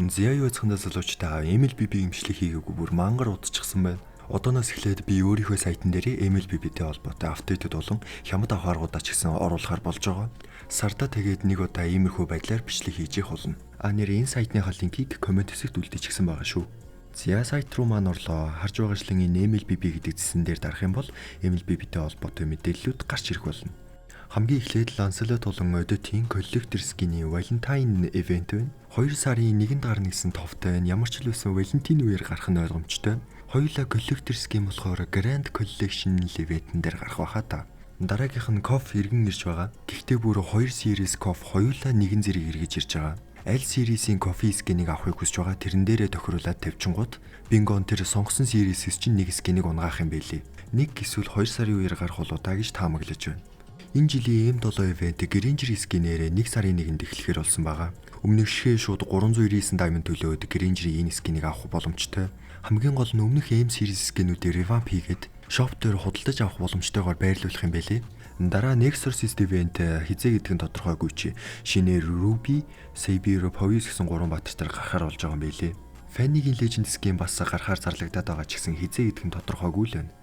Зяа юу цэхэндээ залуучтай MLBB имжлэг хийгээгүй бүр мангар удчихсан байна. Одооноос эхлээд би өөрийнхөө сайтн дээр MLBB-тэй холбоотой апдейтэд болон хямд авахааргуудаа ч гэсэн оруулахар болж байгаа. Сарда тэгээд нэг удаа иймэрхүү байдлаар бичлэг хийж их болно. Энэ сайтныхаа линкийг комент хэсэгт үлдээчихсэн байгаа шүү. Зяа сайт руу маань орлоо. Харж байгаачлан энэ MLBB гэдэг зэсэн дээр дарах юм бол MLBB-тэй холбоотой мэдээллүүд гарч ирэх болно. Хамгийн эхлээд Lancelot болон Odette-ийн коллектор скины Valentine event байна. 2 сарын 1-нд гарна гэсэн товтой байна. Ямар ч л байсан Valentine үеэр гарах нь ойлгомжтой. Хоёулаа коллектор скин болохоор Grand Collection event-эн дээр гарах байхаа та. Дараагийнх нь KOF иргэн ирж байгаа. Гэхдээ бүр 2 series KOF хоёулаа нэгэн зэрэг эргэж ирж байгаа. Аль series-ийн кофе скинийг авахыг хүсэж байгаа тэрэн дээрээ тохируулаад тавьчингууд Bingo-н тэр сонгосон series-с чинь нэг скинийг унгаах юм байлээ. Нэг эсвэл 2 сарын үеэр гарах болоо та гэж таамаглаж байна. Энэ жилийн M7 ивент Granger скинээрээ 1 сарын 1-нд эхлэхээр болсон байгаа. Өмнөх шишээ шууд 399 diamond төлөөд Granger-ийн энэ скинийг авах боломжтой. Хамгийн гол нь өмнөх M series скинүүдээр revamp хийгээд shop дээр худалдаж авах боломжтойгоор байрлуулах юм байлээ. Дараа Nexus event хизээ гэдэг нь тодорхойгүй чи шинээр Ruby, Saber, Poise гэсэн 3 баатар гарахаар болж байгаа юм байлээ. Fanny-гийн Legend skin бас гарахаар зарлагдаад байгаа ч гэсэн хизээ гэдэг нь тодорхойгүй л байна.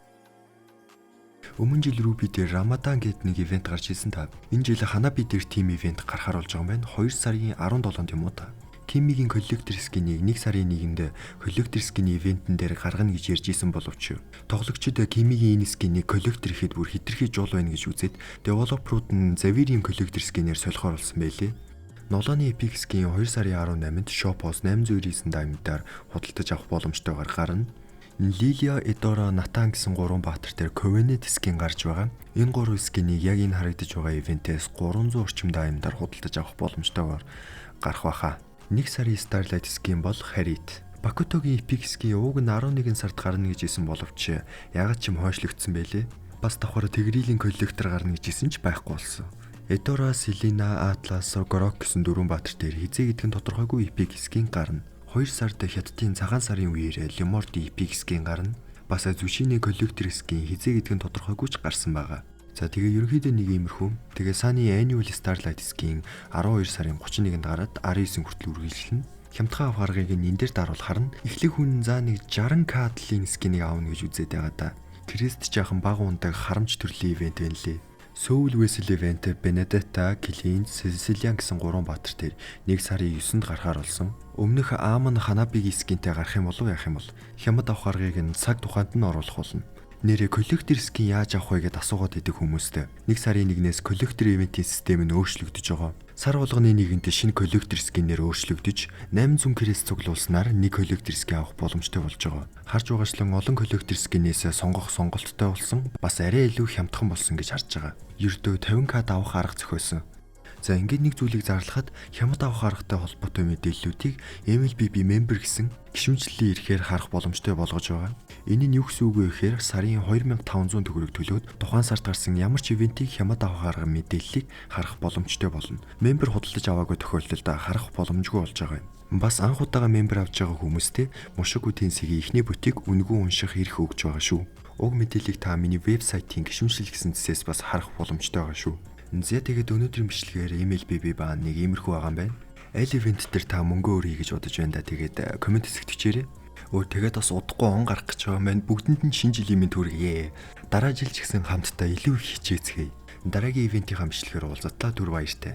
Өмнө жил Ruby дээр Ramadan гэдэг нэг ивент гарч ирсэн та. Энэ жил Hanabi дээр team ивент гарахаар болж байгаа юм байна. 2 сарын 17-нд юм уу та. Kimmy-гийн коллектор скинийг 1 сарын 1-нд коллектор скины ивентэн дээр гаргана гэж ярьж исэн боловч тоглогчид Kimmy-гийн энэ скинийг коллектор ихэд бүр хитрхи жуул байна гэж үзээд девелоперууд нь Zavir-ийн коллектор скинээр солихоор болсон байлээ. Nolony Epic Skin 2 сарын 18-нд Shopos 899 diamond-аар худалдаж авах боломжтойгоор гарна. Lilia, Edora, Nathan гэсэн 3 баатар дээр Covenant skin гарч байгаа. Энэ 3 скинийг яг энэ харагдаж байгаа ивентээс 300 орчим diamond-аар худалдаж авах боломжтойгоор гарах байхаа. 1 сарын Starlight skin бол Harit. Bakutогийн Epic skin ууг нь 11 сард гарна гэж исэн боловч ягаад ч юм хойшлогдсон байлээ. Бас давхар Tigreal-ийн коллектор гарна гэж исэн ч байхгүй болсон. Edora, Selena, Atlas, Grok гэсэн 4 баатар дээр хизээ гэдэг нь тодорхойгүй Epic skin гарна. 2 сард Хятадын цагаан сарын үеэр Lemort Epic skin гарна. Бас Zushine коллектор skin хизээ гэдэг нь тодорхойгүй ч гарсан байгаа. За тэгээ ерөнхийдөө нэг иймэрхүү. Тэгээ Sunny Annual Starlight skin 12 сарын 31-нд гараад 19 хүртэл үргэлжлэнэ. Хямдхан авахаргыг энэ дээр даруулахаар нь эхлэх хүн за нэг 60k длын скинийг аавна гэж үзээд байгаа та. Крест жаахан бага ундаг харамж төрлийн ивент байна лээ. Soul Vessel event Benedetta, Killeen, Cecilian гэсэн 3 баатар дээр 1 сарын 9-нд гарахаар болсон. Өмнөх Amon Hanabi-гийн скинтэй гарах юм болов яах юм бол хямд авахаргыг нь цаг тухайд нь оруулах болно. Нэрээ коллектор скин яаж авах вэ гэд асуугаад идэг хүмүүстэй. 1 сарын 1-ээс коллектор ивентийн систем нь өөрчлөгдөж байгаа. Сар болгоны 1-нд шинэ коллектор скинээр өөрчлөгдөж 800 крест цуглуулснаар нэг коллектор скин авах боломжтой болж байгаа. Харж байгаачлан олон коллектор скинээс сонгох сонголттой болсон. Бас арай илүү хямдхан болсон гэж харж байгаа. Ердөө 50k авах арга зохиосон. За ингээд нэг зүйлийг зарлахад хямд авах аргатай холбоотой мэдээллүүдийг MLBB member гэсэн гишүүнчлэлийн ирэхээр харах боломжтой болгож байгаа. Энэ нь юу гэсэн үг вэ гэхээр сарын 2500 төгрөг төлөөд тухайн сард гарсан ямар ч ивентийг хямд авах арга мэдээллийг харах боломжтой болно. Member худалдаж аваагүй тохиолдолд харах боломжгүй болж байгаа юм. Бас анх удаага member авч байгаа хүмүүстээ Mushoku Tensei-гийн эхний бүтийг үнэгүй унших эрх өгж байгаа шүү. Уг мэдээллийг та миний вебсайтын гишүүнчлэл гэсэн зэсээс бас харах боломжтой байгаа шүү. Зэ тэгээд өнөөдрийн бичлэгээр MLBB баа нэг иймэрхүү байгаа юм байна. Аль ивент дээр та мөнгө өрье гэж бодож байна да. Тэгээд комент хэсэгт бичээрэй. Тэгээд бас удахгүй он гарах гэж байгаа маань бүгдэнд нь шинэ жилийн мэнд хүргэе. Дараа жил ч гэсэн хамтдаа илүү их хичээцгээе. Дараагийн ивентийн бичлэгээр уулзтлаа түр баяртай.